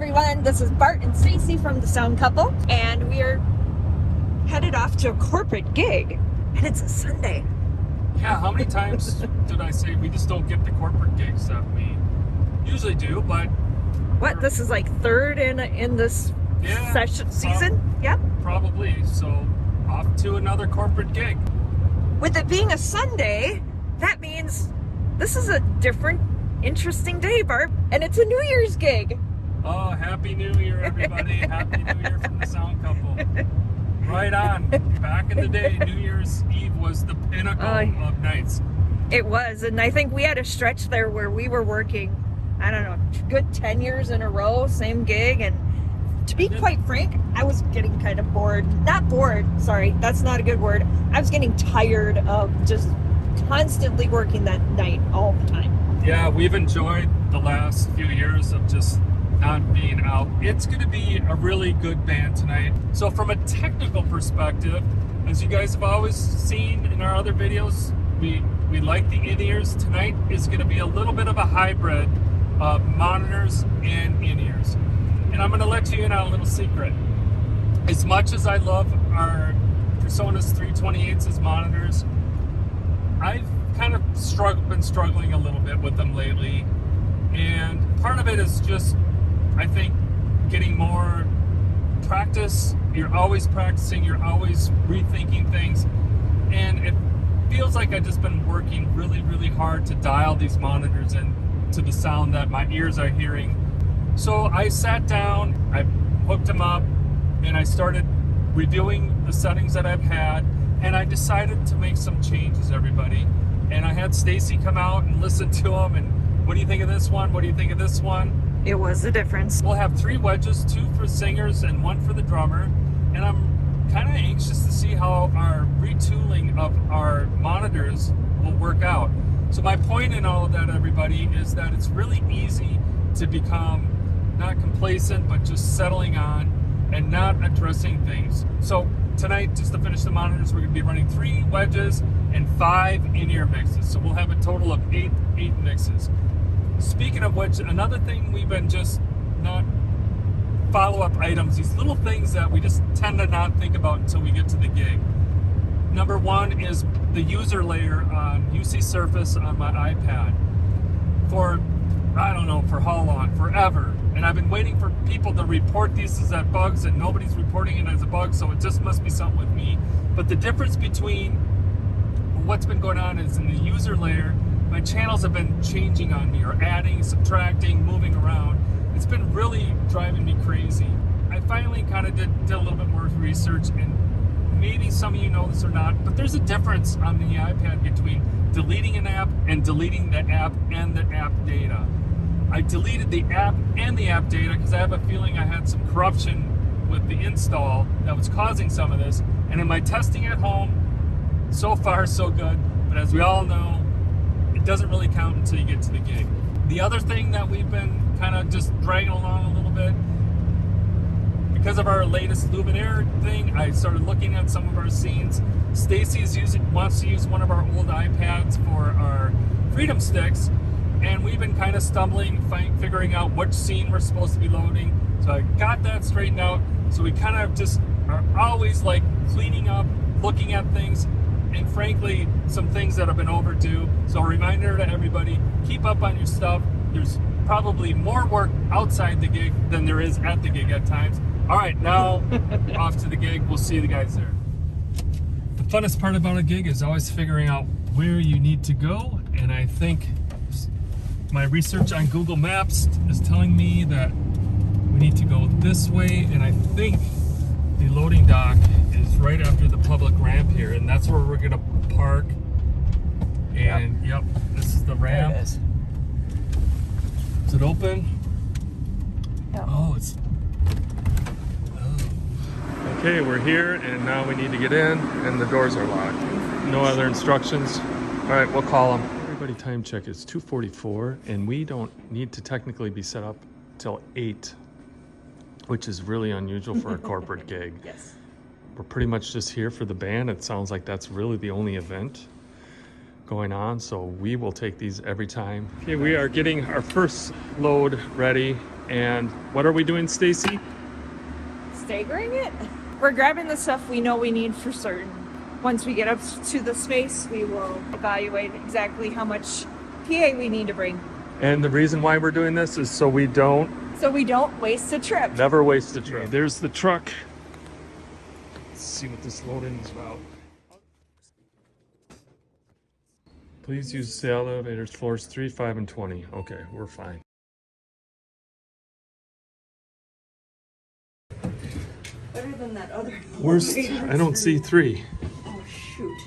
everyone, this is Bart and Stacy from the Sound Couple, and we are headed off to a corporate gig, and it's a Sunday. Yeah, how many times did I say we just don't get the corporate gigs that we usually do, but... What, this is like third in this season? Yep. Probably, so off to another corporate gig. With it being a Sunday, that means this is a different, interesting day, Bart, and it's a New Year's gig. Oh, Happy New Year, everybody. Happy New Year from the Sound Couple. Right on. Back in the day, New Year's Eve was the pinnacle of nights. It was, and I think we had a stretch there where we were working, I don't know, good 10 years in a row, same gig, and to be quite frank, I was getting kind of bored. Not bored, sorry, that's not a good word. I was getting tired of just constantly working that night all the time. Yeah, we've enjoyed the last few years of just not being out. It's going to be a really good band tonight. So from a technical perspective, as you guys have always seen in our other videos, we like the in-ears. Tonight is going to be a little bit of a hybrid of monitors and in-ears. And I'm going to let you in on a little secret. As much as I love our PreSonus 328s as monitors, I've kind of been struggling a little bit with them lately. And part of it is just, I think, getting more practice. You're always practicing, you're always rethinking things. And it feels like I've just been working really, really hard to dial these monitors in to the sound that my ears are hearing. So I sat down, I hooked them up, and I started reviewing the settings that I've had, and I decided to make some changes, everybody. And I had Stacy come out and listen to them, and what do you think of this one? What do you think of this one? It was the difference. We'll have 3 wedges, 2 for singers and 1 for the drummer, and I'm kind of anxious to see how our retooling of our monitors will work out. So my point in all of that, everybody, is that it's really easy to become not complacent, but just settling on and not addressing things. So tonight, just to finish the monitors, we're going to be running 3 wedges and 5 in-ear mixes. So we'll have a total of 8 mixes. Speaking of which, another thing we've been just not follow-up items, these little things that we just tend to not think about until we get to the gig. Number 1 is the user layer on UC Surface on my iPad. For, I don't know, for how long, forever. And I've been waiting for people to report these as bugs, and nobody's reporting it as a bug, so it just must be something with me. But the difference between what's been going on is in the user layer, my channels have been changing on me, or adding, subtracting, moving around. It's been really driving me crazy. I finally kind of did a little bit more research, and maybe some of you know this or not, but there's a difference on the iPad between deleting an app and deleting the app and the app data. I deleted the app and the app data because I have a feeling I had some corruption with the install that was causing some of this. And in my testing at home, so far so good, but as we all know, it doesn't really count until you get to the gig. The other thing that we've been kind of just dragging along a little bit, because of our latest Luminaire thing, I started looking at some of our scenes. Stacy wants to use one of our old iPads for our Freedom Sticks, and we've been kind of stumbling, figuring out which scene we're supposed to be loading. So I got that straightened out. So we kind of just are always like cleaning up, looking at things, and frankly, some things that have been overdue. So a reminder to everybody, keep up on your stuff. There's probably more work outside the gig than there is at the gig at times. All right, now off to the gig. We'll see the guys there. The funnest part about a gig is always figuring out where you need to go, and I think my research on Google Maps is telling me that we need to go this way, and I think the loading dock is right after the public ramp here, and that's where we're gonna park. And yep, this is the ramp. There it is. Is it open? No. Oh, it's... Oh. Okay, we're here, and now we need to get in, and the doors are locked. No other instructions. All right, we'll call them. Everybody, time check is 2:44, and we don't need to technically be set up till 8, which is really unusual for a corporate gig. Yes. We're pretty much just here for the band. It sounds like that's really the only event going on, so we will take these every time. Okay, we are getting our first load ready. And what are we doing, Stacy? Staggering it? We're grabbing the stuff we know we need for certain. Once we get up to the space, we will evaluate exactly how much PA we need to bring. And the reason why we're doing this is so we don't waste a trip. never waste a trip. There's the truck. Let's see what this load-in is about. Please use the elevators floors 3, 5, and 20. Okay, we're fine. Better than that other. Where's, I don't see 3. Oh shoot.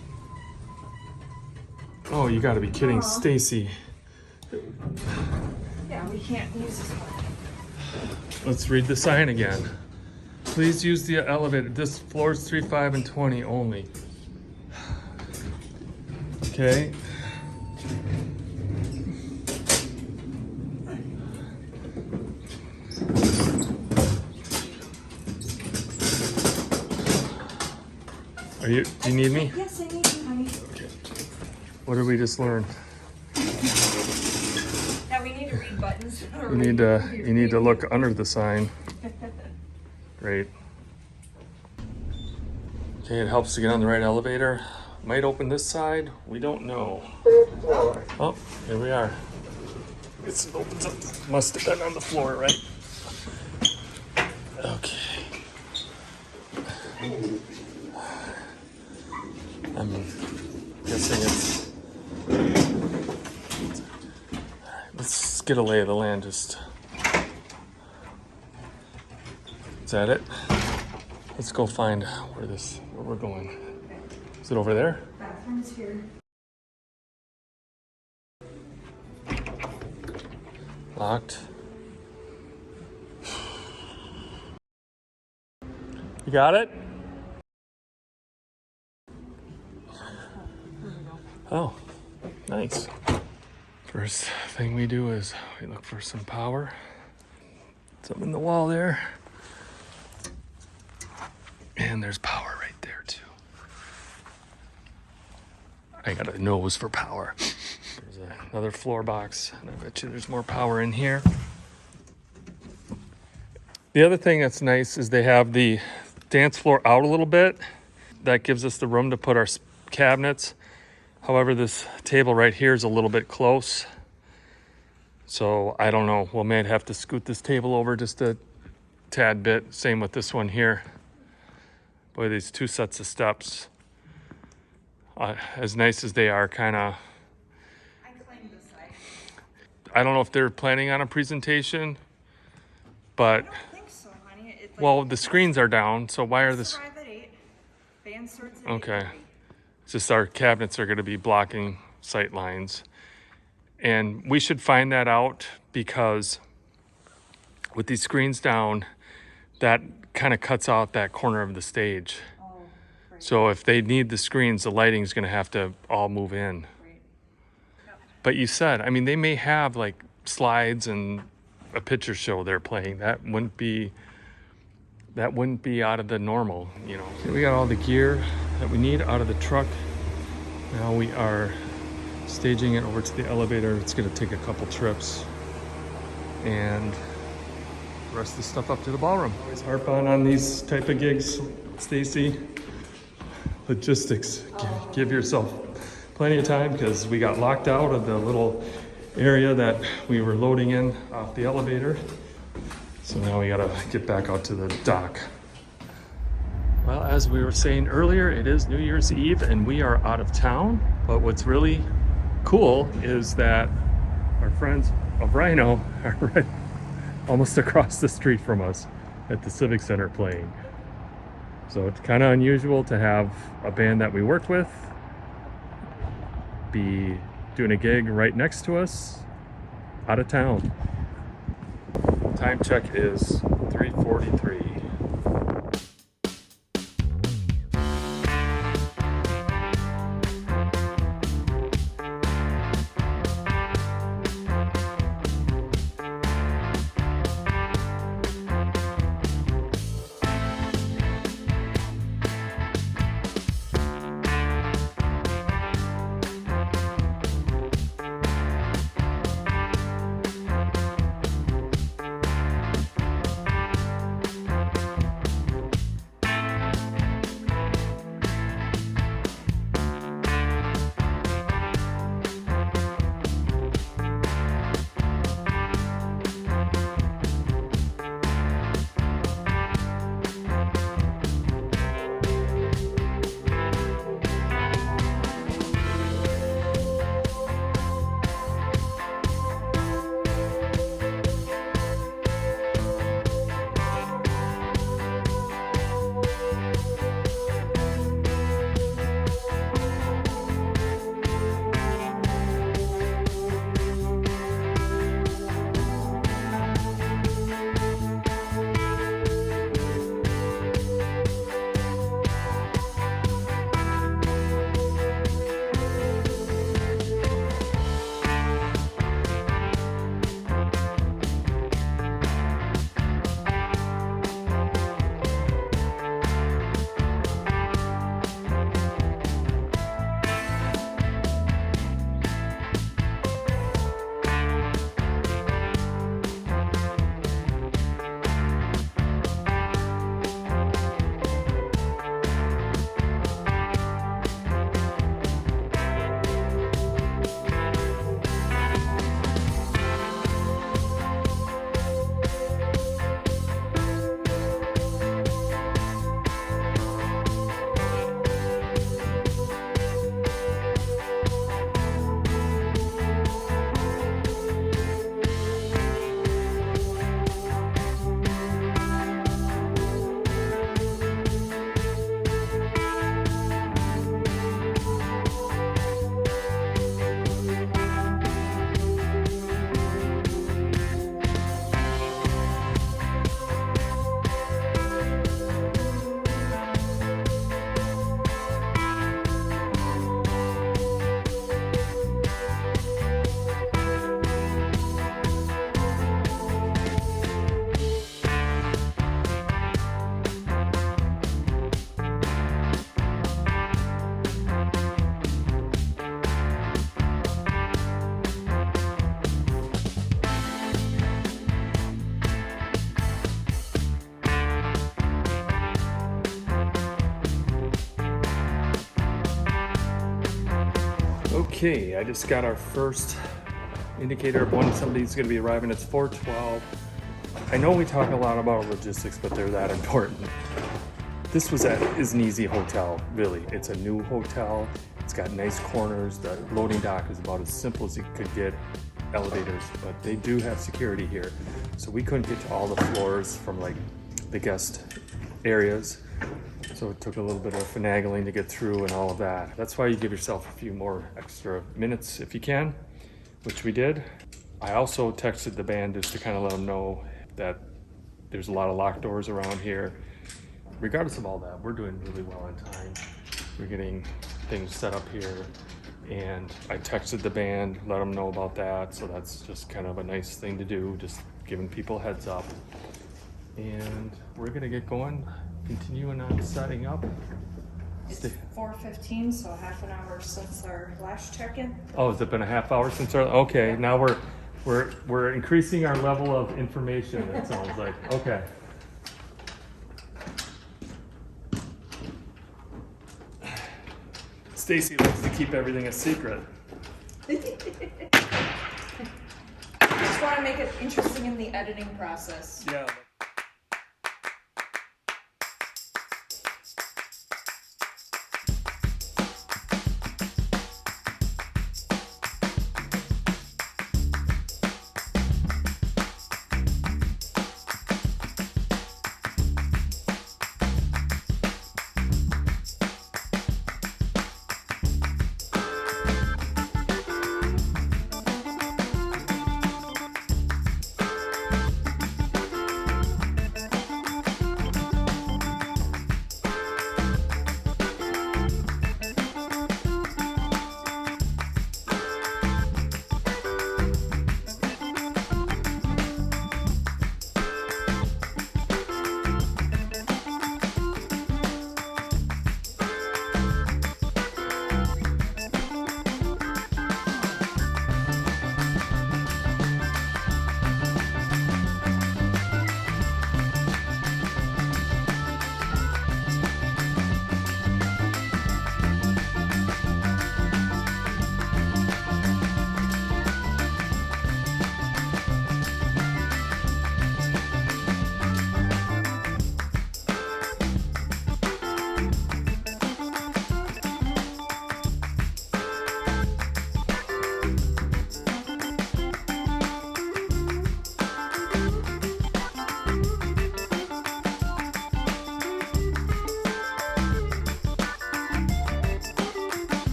Oh, you gotta be kidding, Stacy. Yeah, we can't use this one. Let's read the sign again. Please use the elevator. This floors 3, 5, and 20 only. Okay. Do you need me? Yes, I need you, honey. Okay. What did we just learn? That we need to read buttons. You need to look under the sign. Great. Okay, it helps to get on the right elevator. Might open this side. We don't know. Oh, here we are. It opens up. Must have been on the floor, right? Okay. I'm guessing it's... Let's get a lay of the land. Just... Is that it? Let's go find where we're going. Is it over there? Bathroom's here. Locked. You got it? Oh, nice. First thing we do is we look for some power. Something in the wall there. And there's power right there too. I got a nose for power. There's another floor box, and I bet you there's more power in here. The other thing that's nice is they have the dance floor out a little bit. That gives us the room to put our cabinets. However, this table right here is a little bit close. So I don't know, we may have to scoot this table over just a tad bit. Same with this one here. Boy, these 2 sets of steps, as nice as they are, kind of... I claimed this side. I don't know if they're planning on a presentation, but... I don't think so, honey. Well, the screens are down, so why are this... Arrive at 8. Band starts at Okay. 8:30. It's just our cabinets are going to be blocking sight lines. And we should find that out because with these screens down, that kind of cuts out that corner of the stage. Oh, right. So if they need the screens, the lighting's going to have to all move in. Right. Yep. But you said, I mean, they may have like slides and a picture show they're playing. That wouldn't be out of the normal, you know. Okay, we got all the gear that we need out of the truck. Now we are staging it over to the elevator. It's going to take a couple trips, and the rest of the stuff up to the ballroom. Always harp on these type of gigs, Stacy. Logistics. Give yourself plenty of time because we got locked out of the little area that we were loading in off the elevator. So now we gotta get back out to the dock. Well, as we were saying earlier, it is New Year's Eve and we are out of town. But what's really cool is that our friends of Rhino are right almost across the street from us at the Civic Center playing. So it's kind of unusual to have a band that we work with be doing a gig right next to us out of town. Time check is 3:43. Okay, I just got our first indicator of when somebody's going to be arriving. It's 4:12. I know we talk a lot about logistics, but they're that important. This is an easy hotel, really. It's a new hotel. It's got nice corners. The loading dock is about as simple as you could get. Elevators, but they do have security here. So we couldn't get to all the floors from like the guest areas. So it took a little bit of finagling to get through and all of that. That's why you give yourself a few more extra minutes if you can, which we did. I also texted the band just to kind of let them know that there's a lot of locked doors around here. Regardless of all that, we're doing really well on time. We're getting things set up here, and I texted the band, let them know about that. So that's just kind of a nice thing to do, just giving people a heads up. And we're gonna get going, continuing on setting up. It's 4:15, so half an hour since our last check-in. Oh, has it been a half hour since our, okay, now we're increasing our level of information, it sounds like. Okay. Stacy likes to keep everything a secret. Just want to make it interesting in the editing process. Yeah.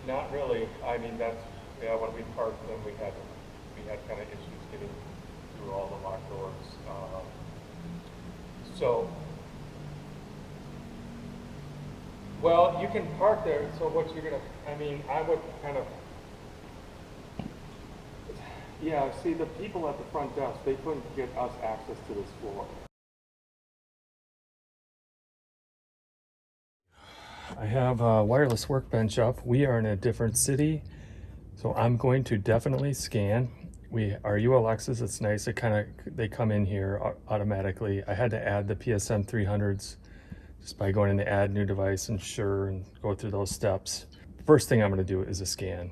Not really. I mean, that's, yeah, when we parked, then we had kind of issues getting through all the locked doors. So, well, you can park there. So what you're gonna, I mean, I would kind of, yeah, see, the people at the front desk, they couldn't get us access to this floor. I have a wireless workbench up. We are in a different city, so I'm going to definitely scan Our ULXs, it's nice. They come in here automatically. I had to add the PSM 300s just by going into add new device, ensure, and go through those steps. First thing I'm going to do is a scan.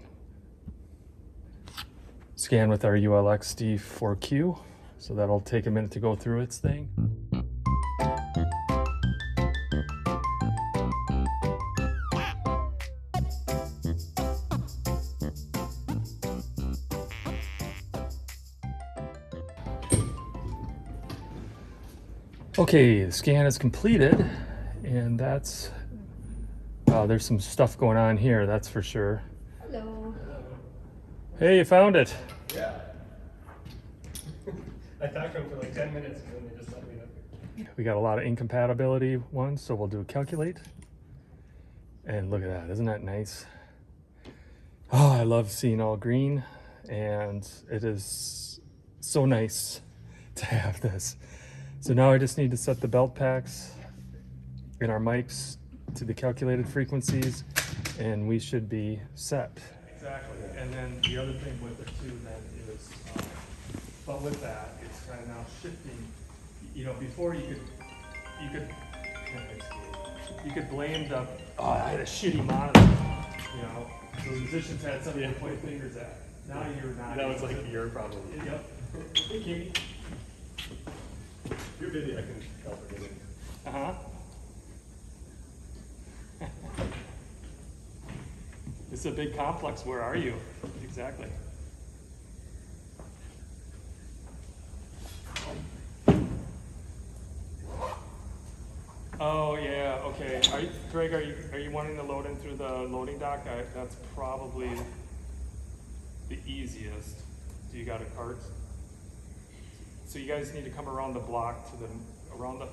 Scan with our ULX D4Q. So that'll take a minute to go through its thing. Okay, the scan is completed, and that's, there's some stuff going on here, that's for sure. Hello. Hey, you found it. Yeah. I talked to him for like 10 minutes and then they just let me know. We got a lot of incompatibility ones, so we'll do calculate. And look at that, isn't that nice? Oh, I love seeing all green, and it is so nice to have this. So now I just need to set the belt packs and our mics to the calculated frequencies, and we should be set. Exactly. And then the other thing with it too then is, but with that, it's kind of now shifting. You know, before you could blame the, oh, I had a shitty monitor. You know, the musicians had something to point fingers at. Now you're not. That was like your problem. Yep. Hey, Katie. You're busy, I can help her get in. Uh-huh. It's a big complex. Where are you? Exactly. Oh yeah, okay. Greg, are you wanting to load in through the loading dock? That's probably the easiest. Do you got a cart? So you guys need to come around the block to around the.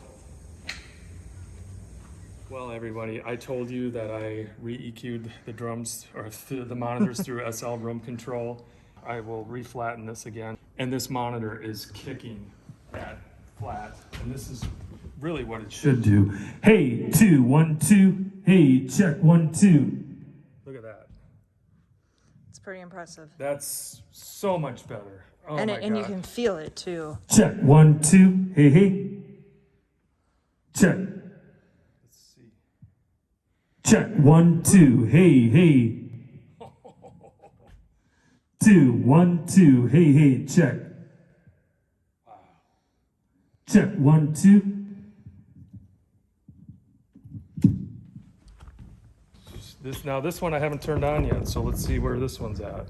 Well, everybody, I told you that I re-EQ'd the drums or the monitors through SL room control. I will reflatten this again, and this monitor is kicking at flat, and this is really what it should do. Hey, 2, 1, 2. Hey, check 1, 2. Look at that. It's pretty impressive. That's so much better. Oh And my you God. can feel it too. Check 1, 2. Hey, hey. Check. Let's see. Check 1, 2. Hey, hey. 2, 1, 2. Hey, hey. Check. Wow. Check 1, 2. This one I haven't turned on yet, so let's see where this one's at.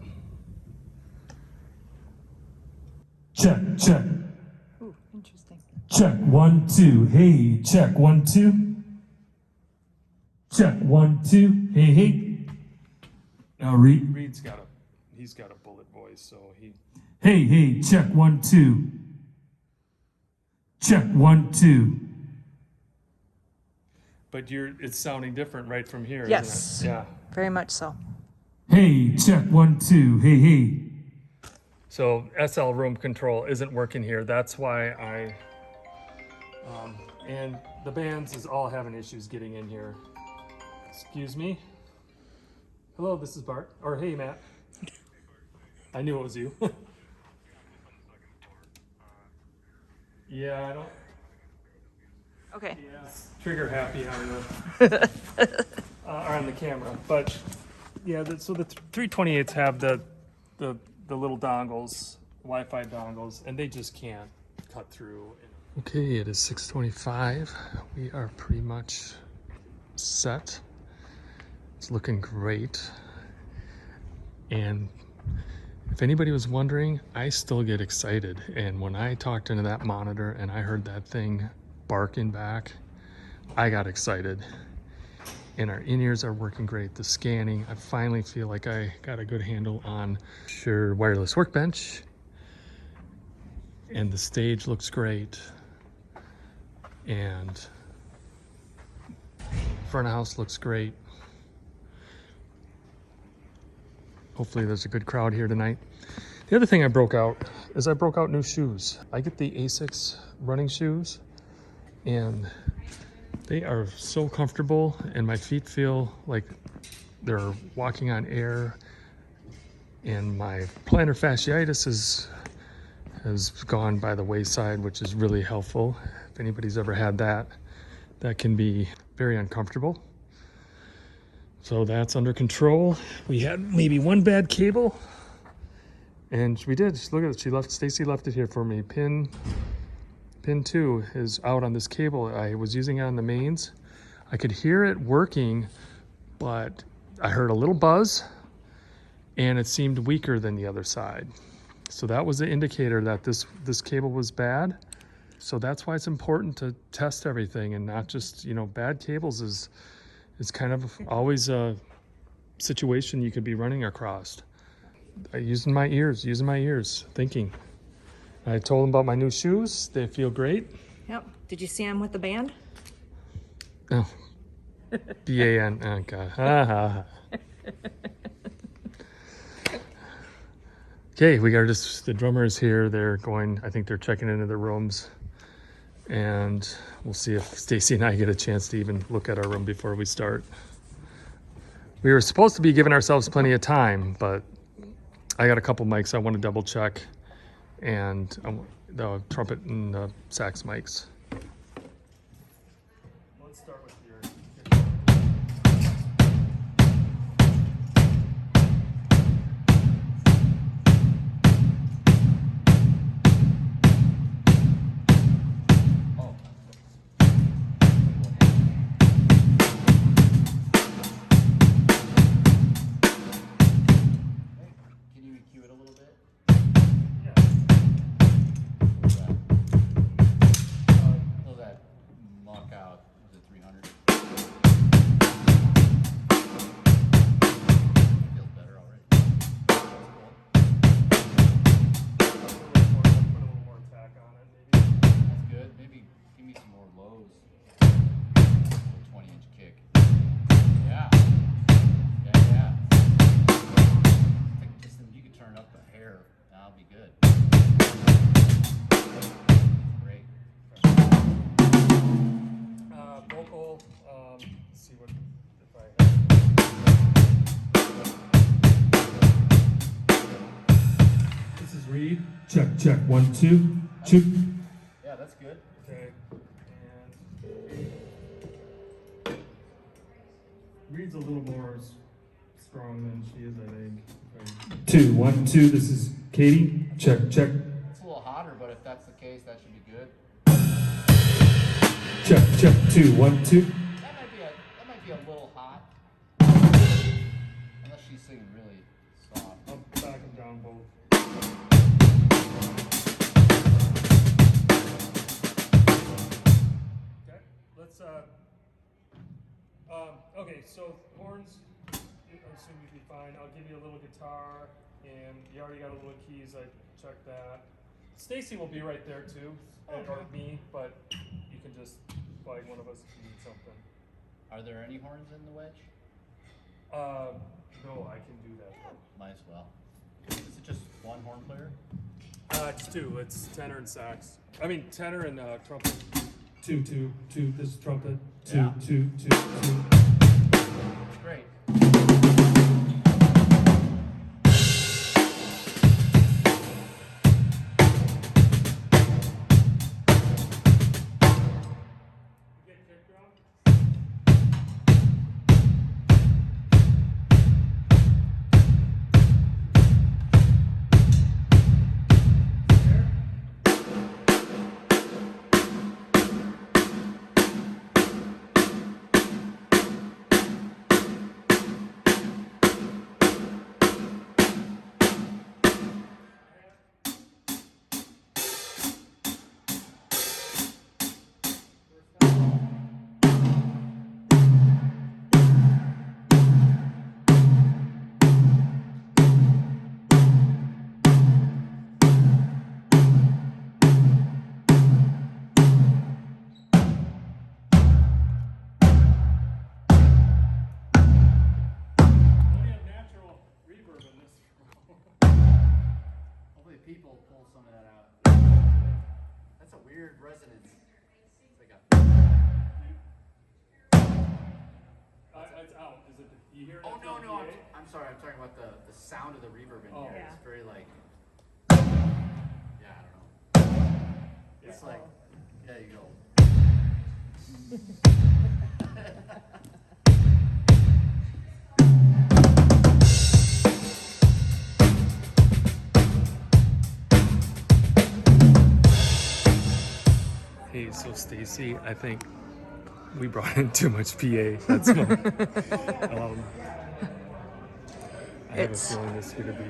Check, check. Ooh, interesting. Check 1, 2. Hey, check 1, 2. Check 1, 2. Hey, hey. Now Reed's got a bullet voice, so he. Hey, hey, check 1, 2. Check 1, 2. But it's sounding different right from here, Yes. isn't it? Yeah. Very much so. Hey, check 1, 2. Hey, hey. So SL room control isn't working here. That's why and the bands is all having issues getting in here. Excuse me. Hello, this is Bart. Or hey, Matt. I knew it was you. Yeah, I don't. Okay. Yeah, trigger happy on the on the camera, but yeah. So the 328s have the little dongles, Wi-Fi dongles, and they just can't cut through. Okay, it is 6:25. We are pretty much set. It's looking great. And if anybody was wondering, I still get excited. And when I talked into that monitor and I heard that thing barking back, I got excited. And our in-ears are working great. The scanning, I finally feel like I got a good handle on Shure wireless workbench. And the stage looks great. And front of house looks great. Hopefully there's a good crowd here tonight. The other thing I broke out is I broke out new shoes. I get the Asics running shoes, and they are so comfortable, and my feet feel like they're walking on air. and my plantar fasciitis has gone by the wayside, which is really helpful. If anybody's ever had that, that can be very uncomfortable. So that's under control. We had maybe one bad cable, and we did. Look at it. Stacy left it here for me. Pin 2 is out on this cable. I was using it on the mains. I could hear it working, but I heard a little buzz, and it seemed weaker than the other side. So that was the indicator that this cable was bad. So that's why it's important to test everything, and not just, you know, bad cables is kind of always a situation you could be running across. Using my ears, thinking. I told them about my new shoes. They feel great. Yep. Did you see him with the band? Oh, B-A-N, oh God. Ha, ha, ha. Okay, we got the drummer is here. They're going, I think they're checking into their rooms. And we'll see if Stacy and I get a chance to even look at our room before we start. We were supposed to be giving ourselves plenty of time, but I got a couple mics I want to double check, and the trumpet and the sax mics. Let's start with your check 1 2 2. Yeah, that's good. Okay, and Reed's a little more strong than she is, I think. Okay. 2 1 2. This is Katie. Check. It's a little hotter, but if that's the case, that should be good. Check 2 1 2. That might be a little hot, unless she's singing really soft. I'll back them down both. Okay, so horns, I assume you'd be fine. I'll give you a little guitar, and you already got a little keys. I checked that. Stacy will be right there too, or me, but you can just flag one of us if you need something. Are there any horns in the wedge? No, I can do that. Might as well. Is it just one horn player? It's 2. It's tenor and sax. I mean tenor and trumpet. 2 2 2. This is trumpet. 2 Yeah. 2 2 2. Great. People pull some of that out. That's a weird resonance. It's like a. It's out. Is it? You hear it? Oh through no, the no, PA? I'm sorry. I'm talking about the sound of the reverb in Oh. here. Yeah. It's very like, yeah, I don't know. It's like, there you go. Hey, so Stacy, I think we brought in too much PA. That's my. I have a It's- feeling this is gonna be.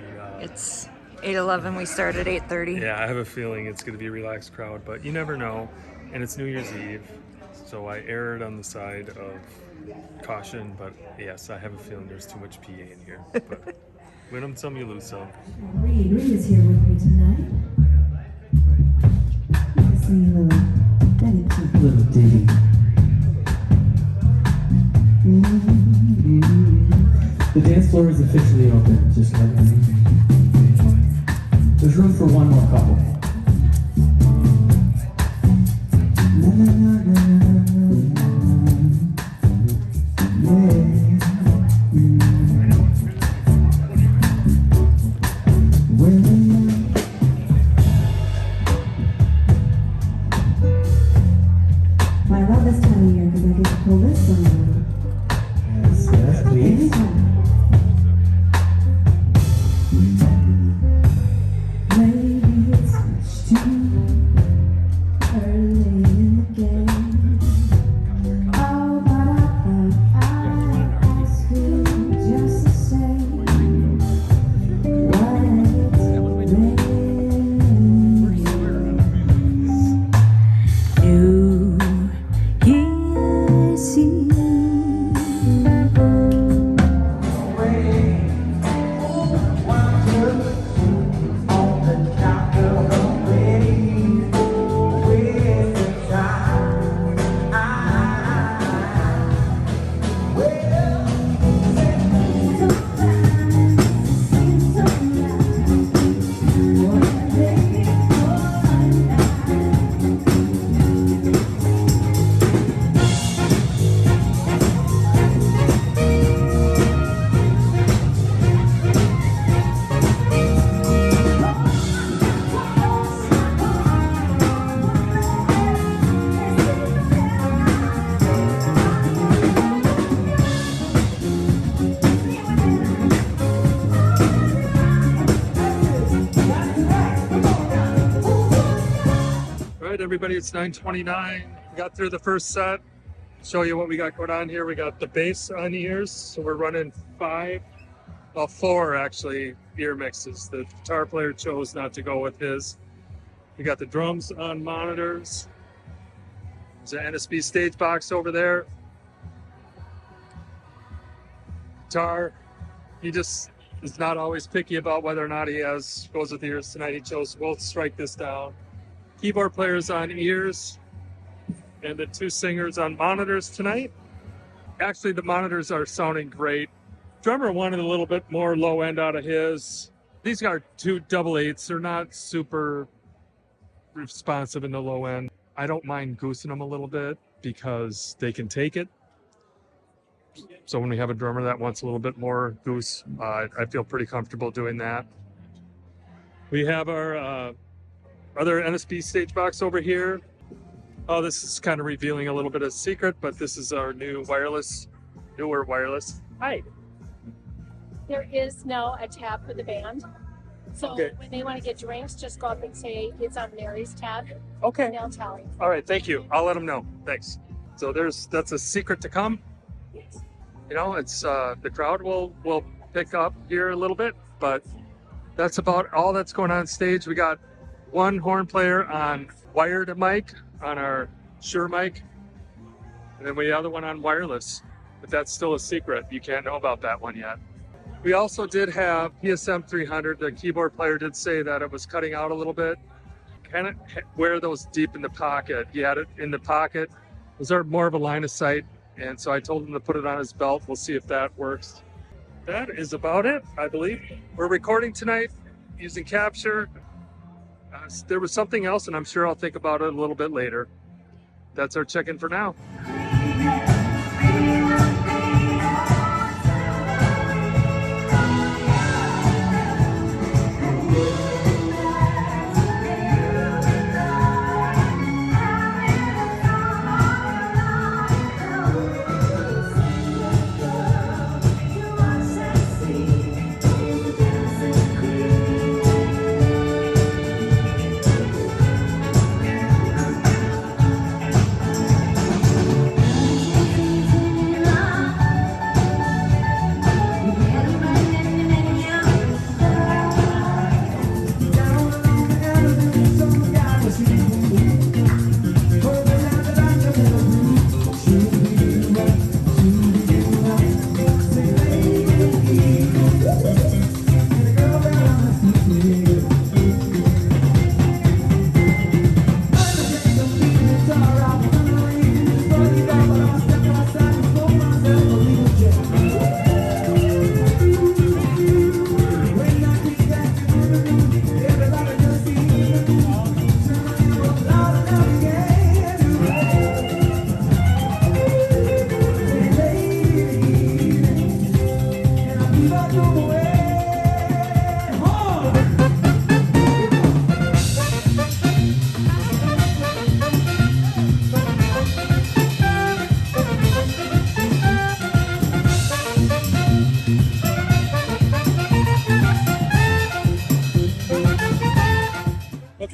It's 8:11. We start at 8:30. Yeah, I have a feeling it's gonna be a relaxed crowd, but you never know. And it's New Year's Eve, so I erred on the side of caution. But yes, I have a feeling there's too much PA in here. But win 'em some, you lose some. Reed is here with me tonight. Let's sing a little ditty. The dance floor is officially open, just like everything. There's room for one more couple. Na, na, na, na, na, I love this time of year because I get to pull this song out. yes, yes, please. Anytime. Maybe it's much too early in the game. Oh, but I ask you just the same. What it's rain. New Year's Eve. All right, everybody, it's 9:29. We got through the first set. Show you what we got going on here. We got the bass on ears, so we're running four actually ear mixes. The guitar player chose not to go with his. We got the drums on monitors. There's an NSB Stagebox over there. Guitar, he just is not always picky about whether or not he goes with ears. Tonight he chose to both strike this down. Keyboard players on ears, and the two singers on monitors tonight. Actually, the monitors are sounding great. Drummer wanted a little bit more low end out of his. These are two double eights. They're not super responsive in the low end. I don't mind goosing them a little bit because they can take it. So when we have a drummer that wants a little bit more goose, I feel pretty comfortable doing that. We have our other NSB stage box over here. Oh, this is kind of revealing a little bit of secret, but this is our newer wireless. Hi. There is now a tab for the band. So Okay. when they want to get drinks, just go up and say it's on Mary's tab, and Okay. they'll tell you. All right. Thank you. I'll let them know. Thanks. So that's a secret to come. You know, it's the crowd will pick up here a little bit, but that's about all that's going on stage. We got one horn player on wired mic on our Shure mic, and then we have the other one on wireless. But that's still a secret. You can't know about that one yet. We also did have PSM 300. The keyboard player did say that it was cutting out a little bit. Kind of wear those deep in the pocket. He had it in the pocket. Those are more of a line of sight. And so I told him to put it on his belt. We'll see if that works. That is about it, I believe. We're recording tonight using Capture. There was something else, and I'm sure I'll think about it a little bit later. That's our check-in for now.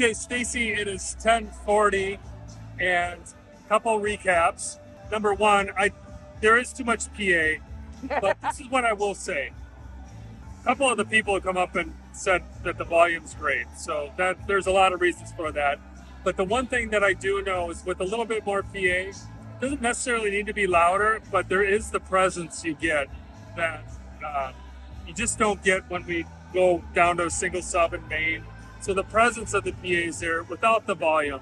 Okay, Stacy, it is 10:40, and a couple recaps. Number one, there is too much PA, but this is what I will say. A couple of the people have come up and said that the volume's great, so that there's a lot of reasons for that. But the one thing that I do know is with a little bit more PA, it doesn't necessarily need to be louder, but there is the presence you get that you just don't get when we go down to a single sub and main. So the presence of the PA is there without the volume.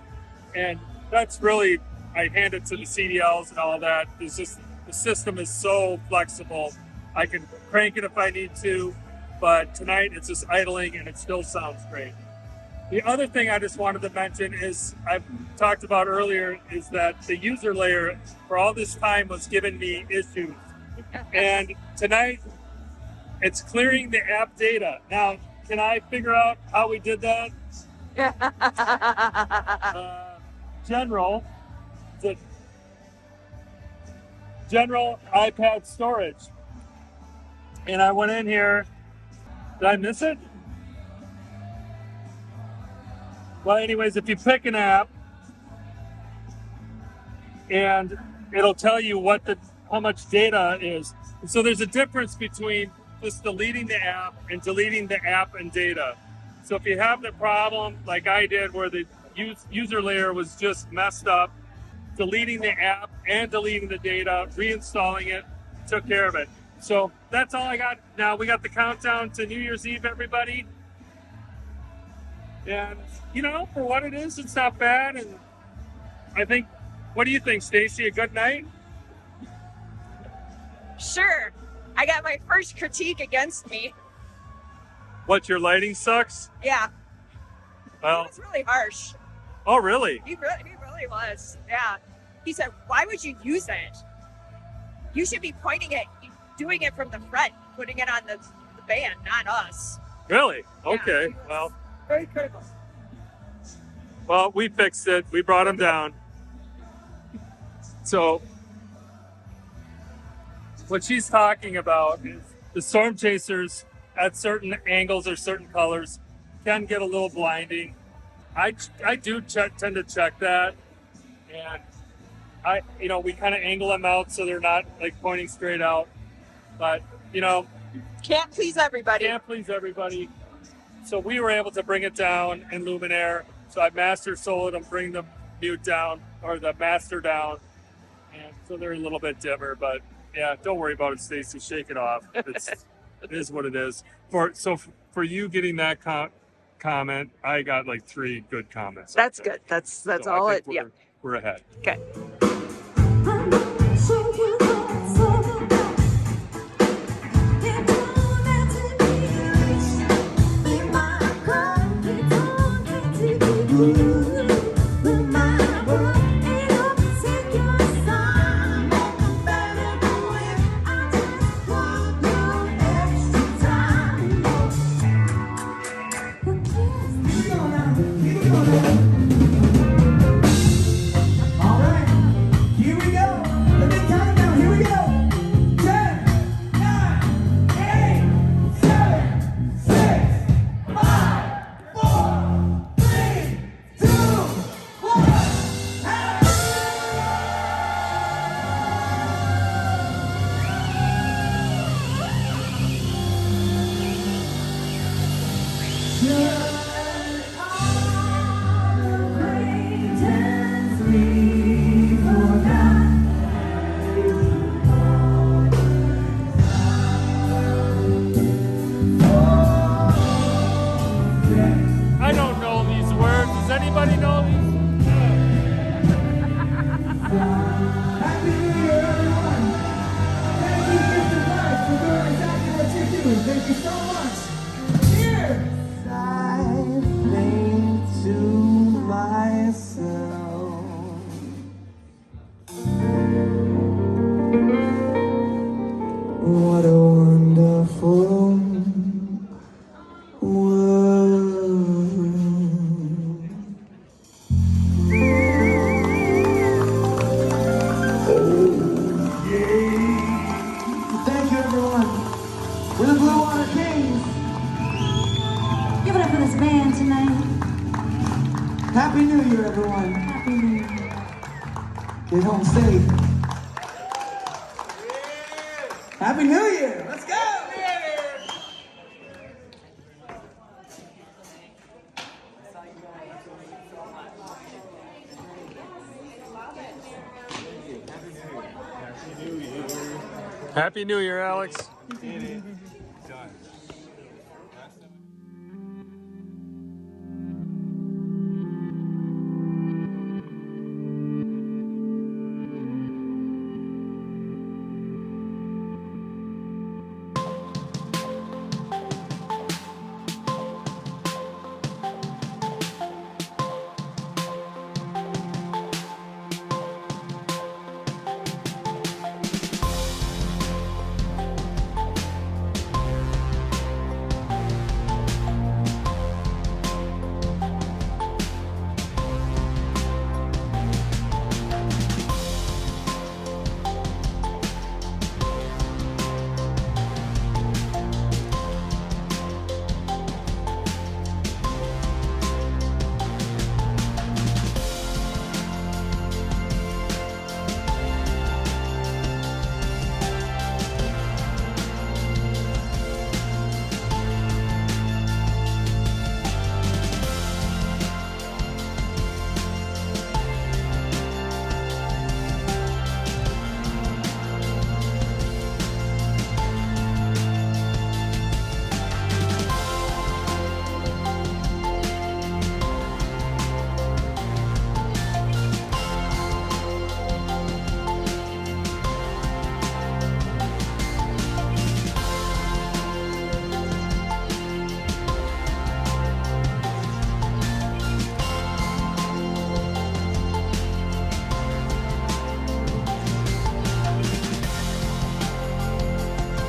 And that's really, I hand it to the CDLs and all that. It's just, the system is so flexible. I can crank it if I need to, but tonight it's just idling and it still sounds great. The other thing I just wanted to mention is, I've talked about earlier, is that the user layer for all this time was giving me issues. And tonight, it's clearing the app data. Now, can I figure out how we did that? General iPad storage. And I went in here. Did I miss it? Well, anyways, if you pick an app, and it'll tell you how much data is. And so there's a difference between just deleting the app and deleting the app and data. So if you have the problem like I did where the user layer was just messed up, deleting the app and deleting the data, reinstalling it, took care of it. So that's all I got. Now we got the countdown to New Year's Eve, everybody. And, you know, for what it is, it's not bad. And I think, what do you think, Stacy? A good night? Sure. I got my first critique against me. What, your lighting sucks? Yeah. Well, It was really harsh. oh, really? He really was. Yeah. He said, why would you use it? You should be pointing it, doing it from the front, putting it on the band, not us. Really? Yeah, Okay. he was Well, very critical. we fixed it. We brought him down. So what she's talking about is the storm chasers at certain angles or certain colors can get a little blinding. I do tend to check that, and we kind of angle them out so they're not like pointing straight out. But Can't please everybody. can't please everybody. So we were able to bring it down in Luminaire. So I master soloed them, bring the mute down or the master down, and so they're a little bit dimmer. But yeah, don't worry about it, Stacy. Shake it off. It is what it is. For you getting that comment, I got like 3 good comments. That's good. That's So I all think it. Yeah. we're ahead. Okay. I don't know these words. Does anybody know these? Happy New Year, everyone! Thank you, Mr. Price, for doing exactly what you're doing. Thank you so much. Cheers! I think to myself, what a wonderful world. Thank you, everyone. We're the Blue Water Kings. Give it up for this band tonight. Happy New Year, everyone. Happy New Year. Get home safe. Happy New Year. Let's go. Happy New Year, Alex.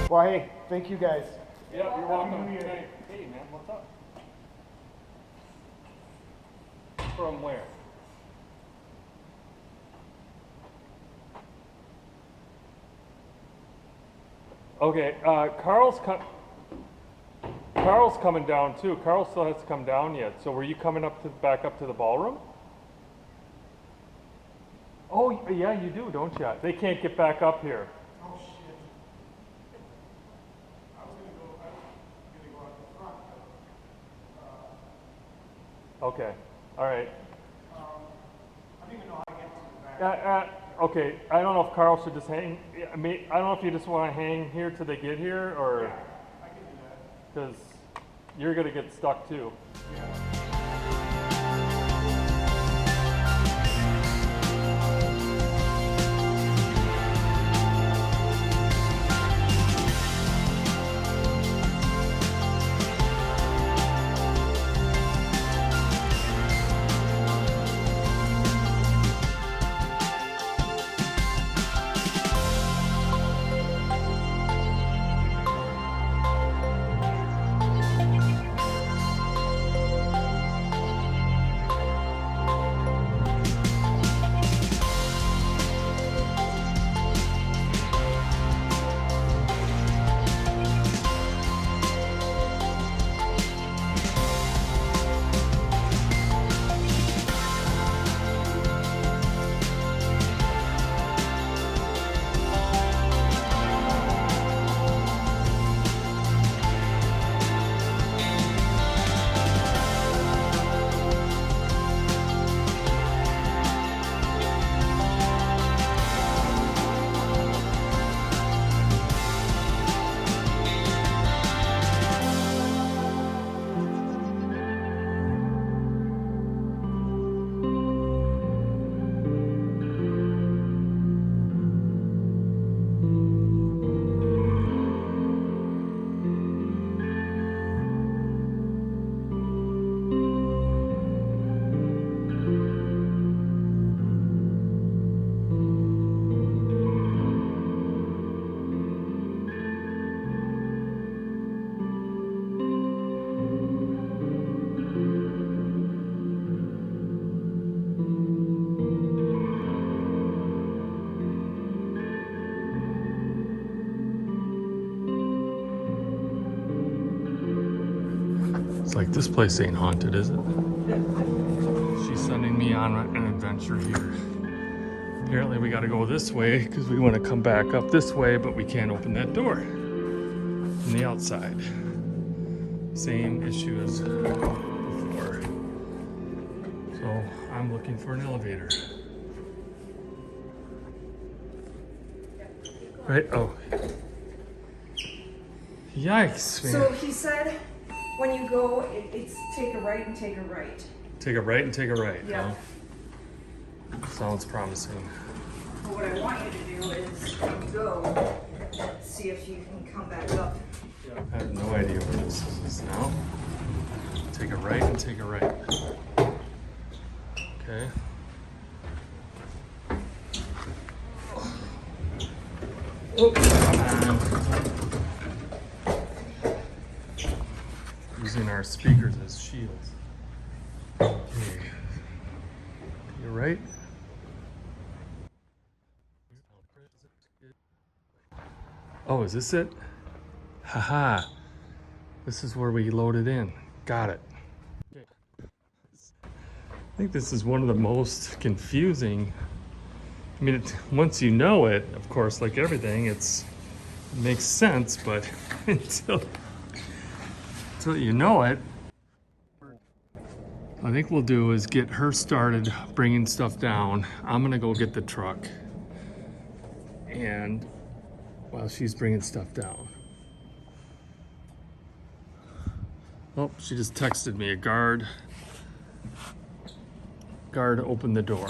Well, hey, thank you guys. Yep, you're welcome. Hey, man, what's up? From where? Okay, Carl's coming down too. Carl still has to come down yet. So were you coming back up to the ballroom? Oh, yeah, you do, don't you? They can't get back up here. Oh, shit. I was gonna go out the front, but, Okay, all right. I don't even know how to get to the back. Okay, I don't know if Carl should just hang. I mean, I don't know if you just want to hang here till they get here, or I can do that. because you're gonna get stuck too. It's like, this place ain't haunted, is it? she's sending me on an adventure here. Apparently we gotta go this way because we want to come back up this way, but we can't open that door from the outside. Same issue as before. So I'm looking for an elevator. Right? Oh. Yikes, man. So he said when you go, it's take a right and take a right. Take a right and take a right. Yeah. Huh? Sounds promising. But what I want you to do is go, see if you can come back up. I have no idea what this is now. Take a right and take a right. Okay. Oh, come on. Using our speakers as shields. Okay. You're right. Oh, is this it? Haha. This is where we load it in. Got it. Okay. I think this is one of the most confusing. I mean, once you know it, of course, like everything, it makes sense, but until you know it, what I think we'll do is get her started bringing stuff down. I'm gonna go get the truck, and while she's bringing stuff down. Oh, she just texted me, a guard opened the door.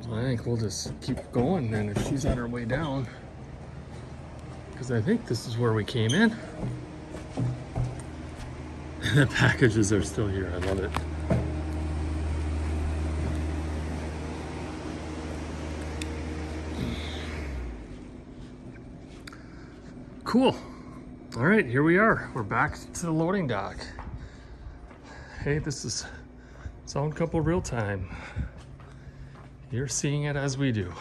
So I think we'll just keep going then if she's on her way down. Because I think this is where we came in. The packages are still here, I love it. Cool. All right, here we are. We're back to the loading dock. Hey, this is Sound Couple Real Time. You're seeing it as we do.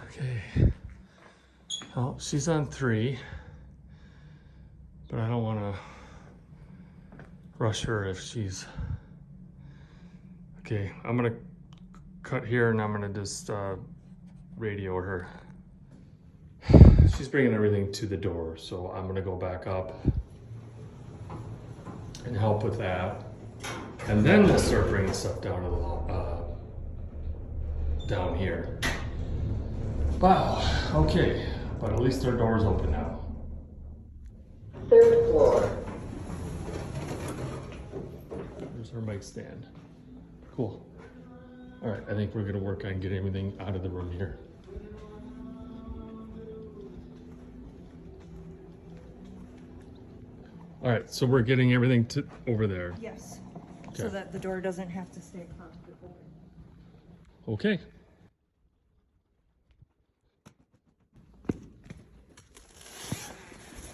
Okay. Well, she's on 3, but I don't want to rush her if she's... Okay, I'm gonna cut here and I'm gonna just radio her. She's bringing everything to the door, so I'm gonna go back up and help with that, and then we'll start bringing stuff down to the down here. Wow. Okay, but at least our door's open now. 3rd floor. There's her mic stand. Cool. All right, I think we're gonna work on getting everything out of the room here. All right, so we're getting everything to over there. Yes. Okay. So that the door doesn't have to stay constantly open. Okay.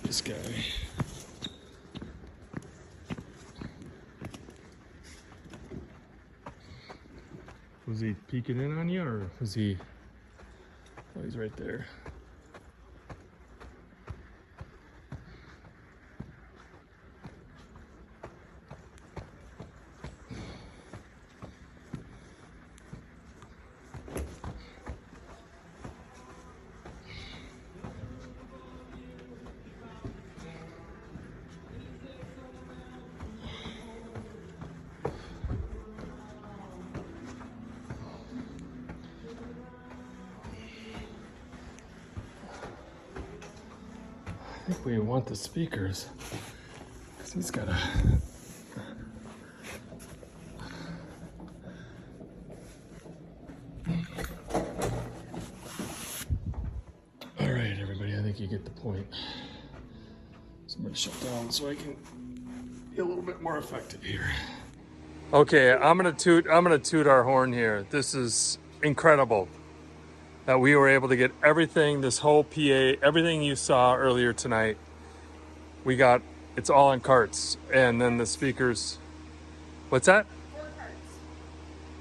This guy. Was he peeking in on you, or was he? Oh, he's right there. I think we want the speakers, because he's got a... All right, everybody, I think you get the point. So I'm gonna shut down so I can be a little bit more effective here. Okay, I'm gonna toot our horn here. This is incredible that we were able to get everything, this whole PA, everything you saw earlier tonight. We got, it's all on carts. And then the speakers, what's that? 4 carts.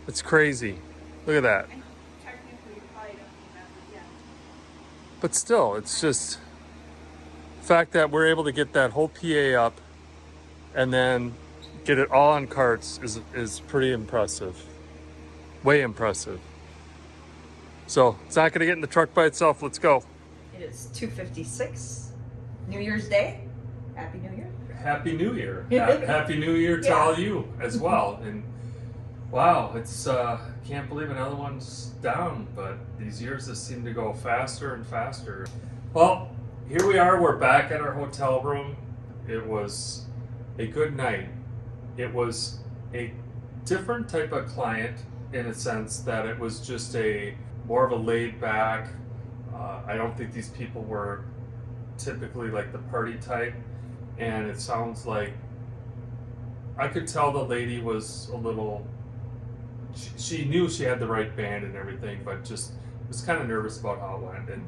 It's crazy. Look at that. And technically you probably don't need that, but yeah. But still, it's just, fact that we're able to get that whole PA up and then get it all on carts is pretty impressive. Way impressive. So it's not gonna get in the truck by itself. Let's go. It is 2:56, New Year's Day. Happy New Year. Happy New Year. Happy New Year to Yeah. all you as well. And wow, it's can't believe another one's down, but these years just seem to go faster and faster. Well, here we are, we're back at our hotel room. It was a good night. It was a different type of client in a sense that it was just more of a laid back, I don't think these people were typically like the party type, and it sounds like I could tell the lady was a little, she knew she had the right band and everything, but just was kind of nervous about how it went. And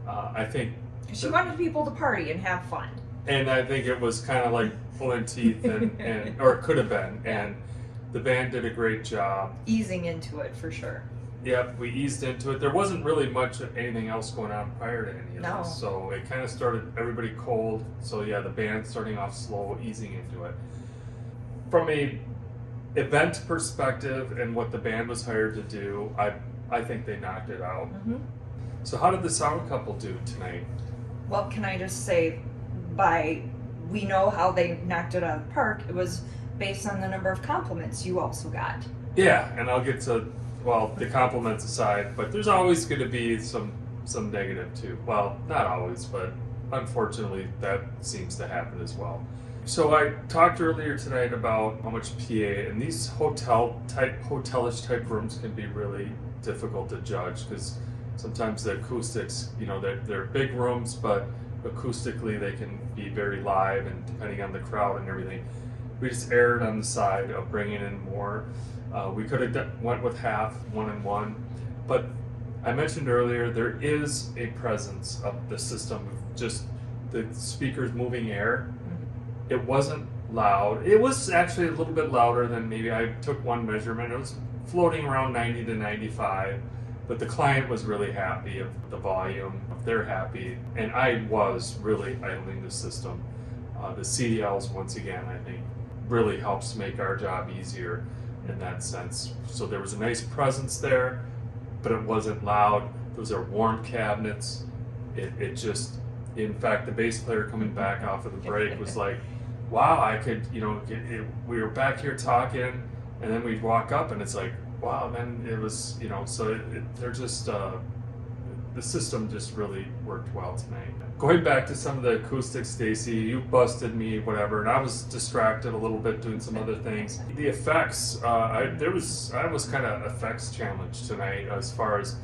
I think She wanted people to party and have fun. And I think it was kind of like pulling teeth, and or it could have been. And the band did a great job. Easing into it for sure. Yep, we eased into it. There wasn't really much of anything else going on prior to any of No. this. So it kind of started everybody cold. So yeah, the band starting off slow, easing into it. From a event perspective and what the band was hired to do, I think they knocked it out. Mm-hmm. So how did the sound couple do tonight? Well, can I just say, we know how they knocked it out of the park. It was based on the number of compliments you also got. Yeah, and I'll get to, well, the compliments aside, but there's always going to be some negative too. Well, not always, but unfortunately that seems to happen as well. So I talked earlier tonight about how much PA, and these hotelish type rooms can be really difficult to judge because sometimes the acoustics, you know, they're big rooms, but acoustically they can be very live, and depending on the crowd and everything. We just erred on the side of bringing in more. We could have went with half, 1 and 1, but I mentioned earlier there is a presence of the system, just the speakers moving air. It wasn't loud. It was actually a little bit louder than maybe I took one measurement. It was floating around 90 to 95, but the client was really happy of the volume. They're happy, and I was really idling the system. The CDLs, once again, I think really helps make our job easier in that sense. So there was a nice presence there, but it wasn't loud. Those are warm cabinets. It just, in fact, the bass player coming back off of the break was like, wow, I could, you know, we were back here talking, and then we'd walk up and it's like, wow, then it was, you know, so they're just, the system just really worked well tonight. Going back to some of the acoustics, Stacy, you busted me, whatever, and I was distracted a little bit doing some other things. The effects, I was kind of effects challenged tonight as far as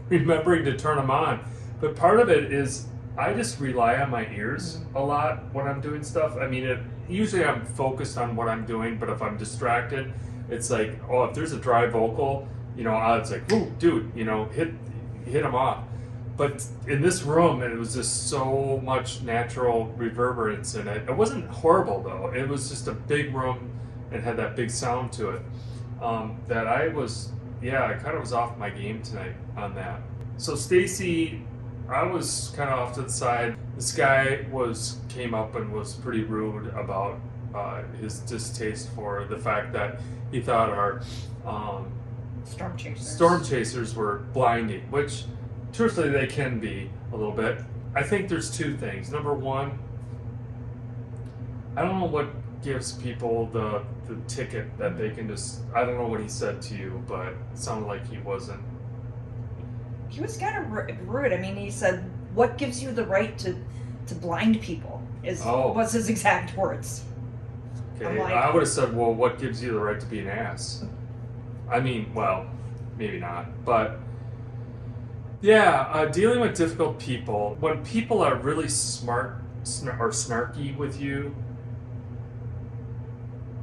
remembering to turn them on. But part of it is I just rely on my ears a lot when I'm doing stuff. I mean, usually I'm focused on what I'm doing, but if I'm distracted, it's like, oh, if there's a dry vocal, you know, it's like, ooh, dude, you know, hit them off. But in this room, it was just so much natural reverberance in it. It wasn't horrible though. It was just a big room and had that big sound to it. That I kind of was off my game tonight on that. So Stacy, I was kind of off to the side. This guy came up and was pretty rude about his distaste for the fact that he thought our storm chasers were blinding, which truthfully they can be a little bit. I think there's two things. Number one, I don't know what gives people the ticket that they can just, I don't know what he said to you, but it sounded like he wasn't. He was kind of rude. I mean, he said, "What gives you the right to blind people?" Was his exact words. Okay, I would have said, well, what gives you the right to be an ass? I mean, well, maybe not, but yeah, dealing with difficult people, when people are really smart or snarky with you,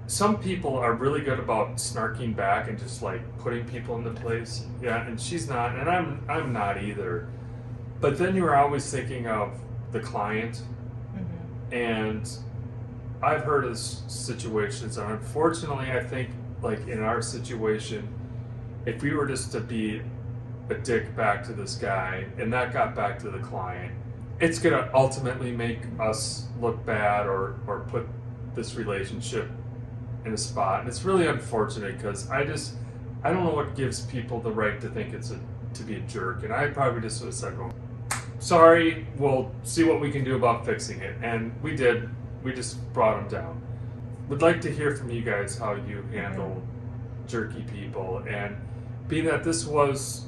some people are really good about snarking back and just like putting people into place. Yeah, and she's not, and I'm not either. But then you're always thinking of the client, and I've heard of situations, and unfortunately, I think like in our situation, if we were just to be a dick back to this guy, and that got back to the client, it's gonna ultimately make us look bad or put this relationship in a spot. And it's really unfortunate because I don't know what gives people the right to think to be a jerk. And I probably just would have said, well, sorry, we'll see what we can do about fixing it. And we did. We just brought them down. Would like to hear from you guys how you handle jerky people. And being that this was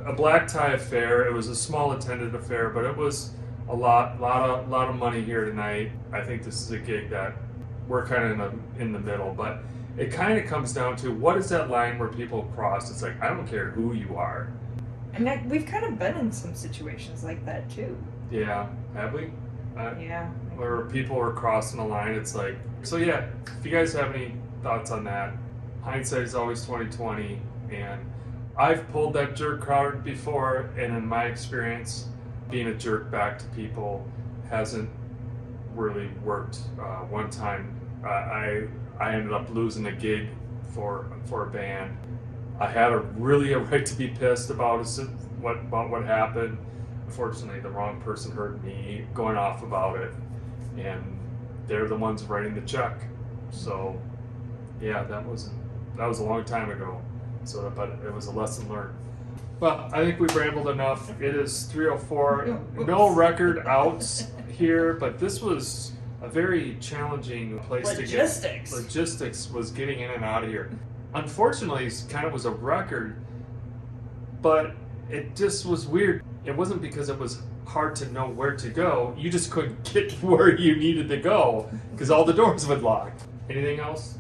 a black tie affair, it was a small attended affair, but it was a lot of money here tonight. I think this is a gig that we're kind of in the middle, but it kind of comes down to what is that line where people cross? It's like, I don't care who you are. And we've kind of been in some situations like that too. Yeah, have we? Yeah. Where people were crossing the line. It's like, so yeah, if you guys have any thoughts on that, hindsight is always 20/20, and I've pulled that jerk card before, and in my experience, being a jerk back to people hasn't really worked. One time, I ended up losing a gig for a band. I had a right to be pissed about what happened. Unfortunately, the wrong person heard me going off about it, and they're the ones writing the check. So, yeah, that was a long time ago. So, but it was a lesson learned. Well, I think we've rambled enough. It is 3:04. No record outs here, but this was a very challenging place to get. Logistics was getting in and out of here. Unfortunately, it kind of was a record, but it just was weird. It wasn't because it was hard to know where to go. You just couldn't get where you needed to go because all the doors would lock. Anything else?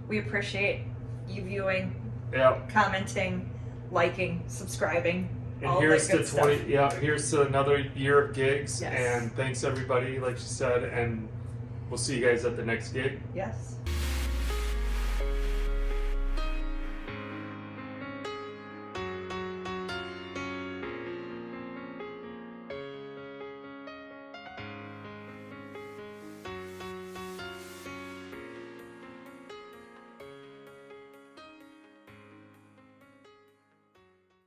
We appreciate you viewing, Yeah. commenting, liking, subscribing. And all here's that to good 20. stuff. Yeah, here's to another year of gigs. Yes. And thanks everybody, like she said. And we'll see you guys at the next gig. Yes.